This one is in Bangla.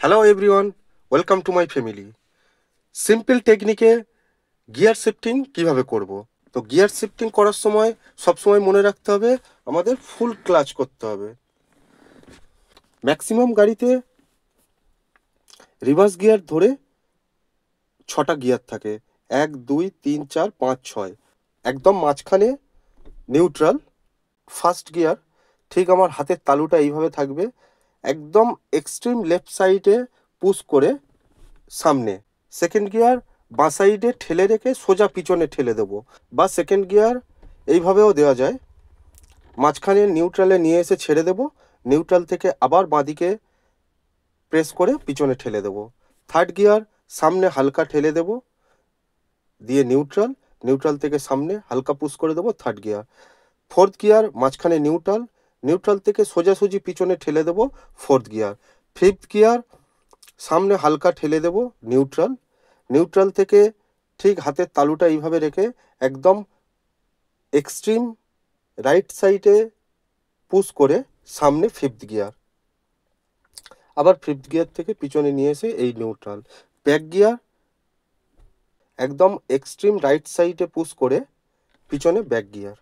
Hello everyone, welcome to my family. Simple টেকনিকে গিয়ার শিফটিং কিভাবে করব। তো গিয়ার শিফটিং করার সময় সবসময় মনে রাখতে হবে আমাদের ফুল ক্লাচ করতে হবে। ম্যাক্সিমাম গাড়িতে রিভার্স গিয়ার ধরে 6টা গিয়ার থাকে, 1 2 3 4 5 6। একদম মাঝখানে নিউট্রাল। ফার্স্ট গিয়ার ঠিক আমার হাতের তালুটা এইভাবে থাকবে, একদম এক্সট্রিম লেফট সাইডে পুশ করে সামনে। সেকেন্ড গিয়ার বাঁ সাইডে ঠেলে রেখে সোজা পিছনে ঠেলে দেবো, বা সেকেন্ড গিয়ার এইভাবেও দেওয়া যায়। মাঝখানে নিউট্রালে নিয়ে এসে ছেড়ে দেবো, নিউট্রাল থেকে আবার বাঁদিকে প্রেস করে পিছনে ঠেলে দেবো। থার্ড গিয়ার সামনে হালকা ঠেলে দেবো, দিয়ে নিউট্রাল, নিউট্রাল থেকে সামনে হালকা পুশ করে দেবো, থার্ড গিয়ার। ফোর্থ গিয়ার মাঝখানে নিউট্রাল, নিউট্রাল থেকে সোজাসুজি পিছনে ঠেলে দেবো, ফোর্থ গিয়ার। ফিফথ গিয়ার সামনে হালকা ঠেলে দেবো, নিউট্রাল, নিউট্রাল থেকে ঠিক হাতের তালুটা এইভাবে রেখে একদম এক্সট্রিম রাইট সাইডে পুশ করে সামনে ফিফথ গিয়ার। আবার ফিফথ গিয়ার থেকে পিছনে নিয়ে এসে এই নিউট্রাল। ব্যাক গিয়ার একদম এক্সট্রিম রাইট সাইডে পুশ করে পিছনে ব্যাক গিয়ার।